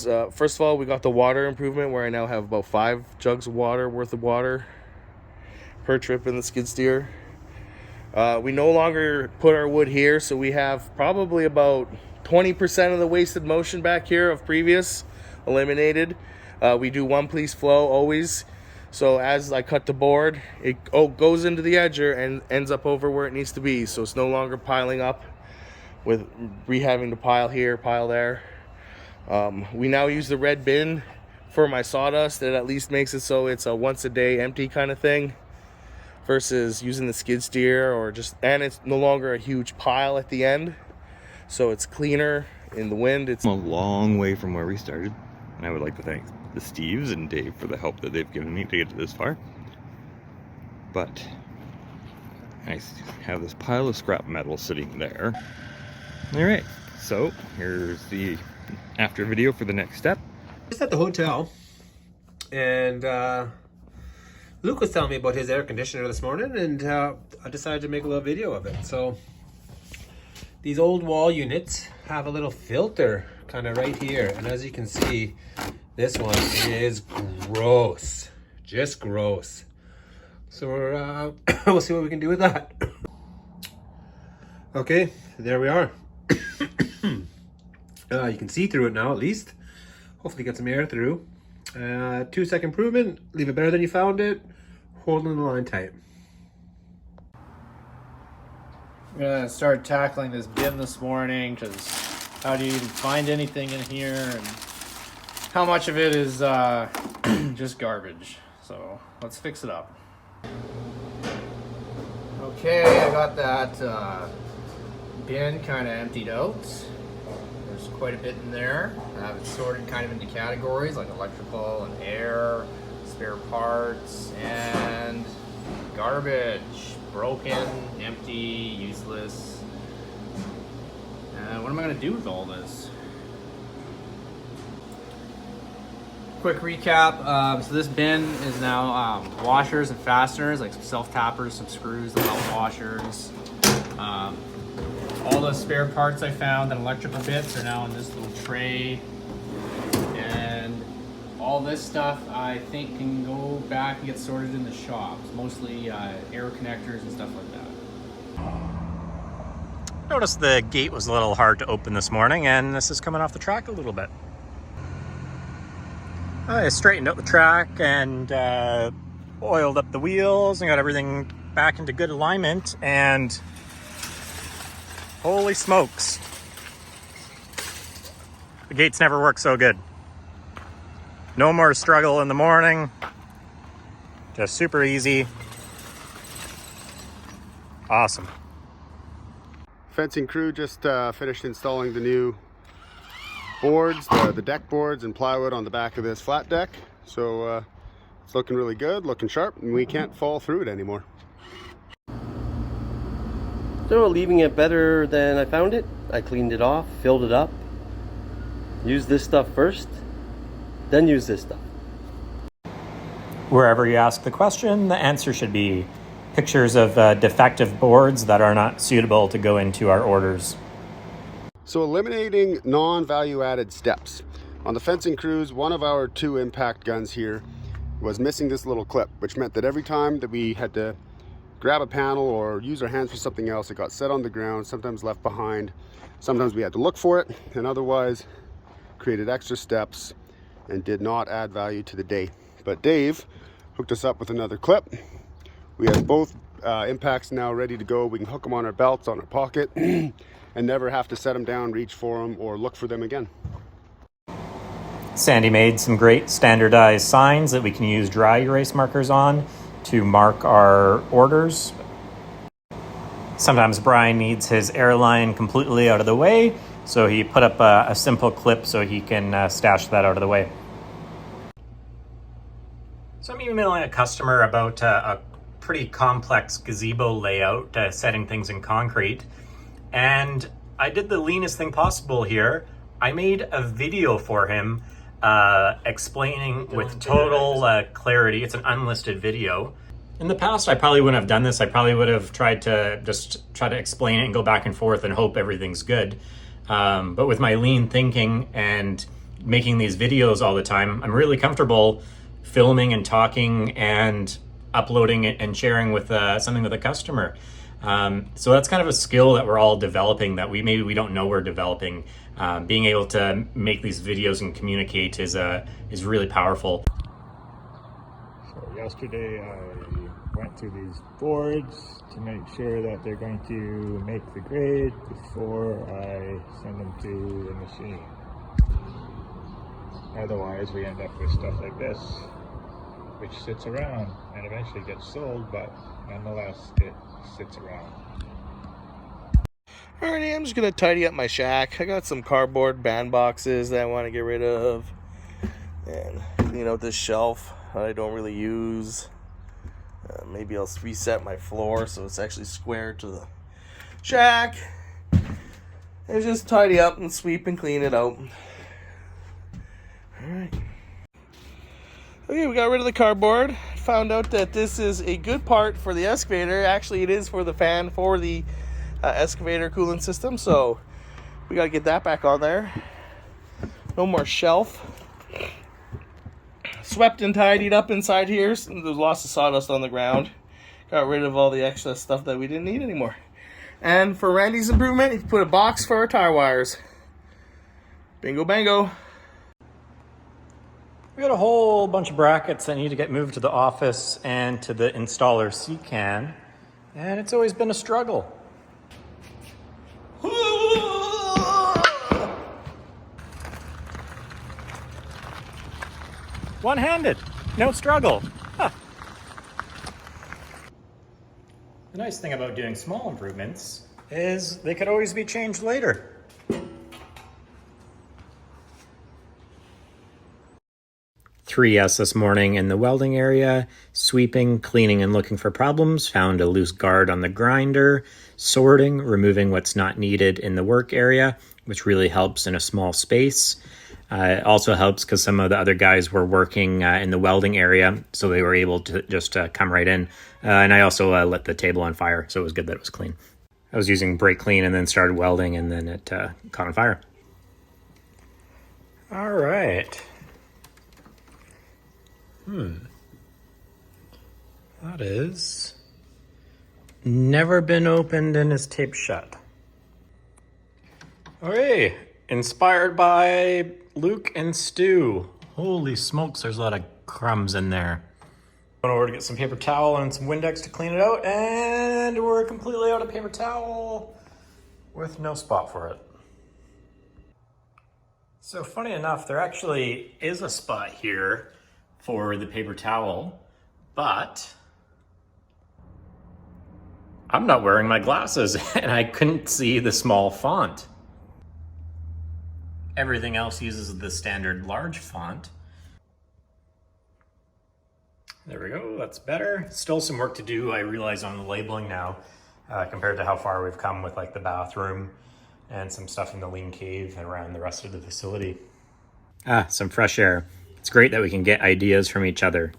First of all, we got the water improvement where I now have about 5 jugs of water worth of water per trip in the skid steer. We no longer put our wood here, so we have probably about 20% of the wasted motion back here of previous eliminated. We do one piece flow always, so as I cut the board, it goes into the edger and ends up over where it needs to be, so it's no longer piling up with having to pile here, pile there. We now use the red bin for my sawdust. It at least makes it so it's a once a day empty kind of thing versus using the skid steer and it's no longer a huge pile at the end, so it's cleaner in the wind. It's a long way from where we started, and I would like to thank the Steves and Dave for the help that they've given me to get this far. But I have this pile of scrap metal sitting there. All right, so here's the after video for the next step. Just at the hotel, and Luke was telling me about his air conditioner this morning, and I decided to make a little video of it. So these old wall units have a little filter kind of right here, and as you can see, this one is gross, just gross. So we'll see what we can do with that. Okay, there we are. You can see through it now, at least. Hopefully get some air through. 2-second improvement. Leave it better than you found it. Holding the line tight. I'm gonna start tackling this bin this morning, because how do you even find anything in here, and how much of it is just garbage. So let's fix it up. Okay, I got that bin kind of emptied out. There's quite a bit in there. I have it sorted kind of into categories like electrical and air, spare parts, and garbage. Broken, empty, useless. What am I going to do with all this? Quick recap. So this bin is now washers and fasteners, like some self-tappers, some screws, the belt washers. All the spare parts I found and electrical bits are now in this little tray. And all this stuff I think can go back and get sorted in the shop. It's mostly air connectors and stuff like that. Noticed the gate was a little hard to open this morning, and this is coming off the track a little bit. I straightened out the track and oiled up the wheels and got everything back into good alignment, and holy smokes, the gates never work so good. No more struggle in the morning, just super easy. Awesome. Fencing crew just finished installing the new boards, the deck boards and plywood on the back of this flat deck. So it's looking really good, looking sharp, and we can't fall through it anymore. So leaving it better than I found it. I cleaned it off, filled it up, used this stuff first, then use this stuff. Wherever you ask the question, the answer should be pictures of defective boards that are not suitable to go into our orders. So eliminating non-value added steps. On the fencing crews, one of our 2 impact guns here was missing this little clip, which meant that every time that we had to grab a panel or use our hands for something else, it got set on the ground, sometimes left behind. Sometimes we had to look for it, and otherwise created extra steps and did not add value to the day. But Dave hooked us up with another clip. We have both impacts now ready to go. We can hook them on our belts, on our pocket, and never have to set them down, reach for them, or look for them again. Sandy made some great standardized signs that we can use dry erase markers on to mark our orders. Sometimes Brian needs his airline completely out of the way, so he put up a simple clip so he can stash that out of the way. So I'm emailing a customer about a pretty complex gazebo layout, setting things in concrete. And I did the leanest thing possible here. I made a video for him explaining with total clarity. It's an unlisted video. In the past, I probably wouldn't have done this. I probably would have tried to just try to explain it and go back and forth and hope everything's good. But with my lean thinking and making these videos all the time, I'm really comfortable filming and talking and uploading it and sharing with something with a customer. So that's kind of a skill that we're all developing that maybe we don't know we're developing. Being able to make these videos and communicate is really powerful. So yesterday I went through these boards to make sure that they're going to make the grade before I send them to the machine. Otherwise we end up with stuff like this, which sits around and eventually gets sold, but nonetheless it sits around. Alrighty, I'm just gonna tidy up my shack. I got some cardboard bandboxes that I want to get rid of, and clean out this shelf that I don't really use. Maybe I'll reset my floor so it's actually square to the shack. And just tidy up and sweep and clean it out. Alright. Okay, we got rid of the cardboard. Found out that this is a good part for the excavator. Actually, it is for the fan for the excavator coolant system, so we gotta get that back on there. No more shelf. Swept and tidied up inside here. There's lots of sawdust on the ground. Got rid of all the extra stuff that we didn't need anymore. And for Randy's improvement, he put a box for our tire wires. Bingo bango. We got a whole bunch of brackets that need to get moved to the office and to the installer C-can, and it's always been a struggle. One-handed, no struggle. Huh. The nice thing about doing small improvements is they could always be changed later. 3S this morning in the welding area, sweeping, cleaning, and looking for problems. Found a loose guard on the grinder, sorting, removing what's not needed in the work area, which really helps in a small space. It also helps because some of the other guys were working in the welding area, so they were able to just come right in. And I also lit the table on fire, so it was good that it was clean. I was using brake clean and then started welding, and then it caught on fire. All right. That is never been opened and is taped shut. Okay, inspired by Luke and Stu. Holy smokes, there's a lot of crumbs in there. Went over to get some paper towel and some Windex to clean it out, and we're completely out of paper towel with no spot for it. So funny enough, there actually is a spot here for the paper towel, but I'm not wearing my glasses and I couldn't see the small font. Everything else uses the standard large font. There we go, that's better. Still some work to do, I realize, on the labeling now, compared to how far we've come with like the bathroom and some stuff in the lean cave and around the rest of the facility. Some fresh air. It's great that we can get ideas from each other.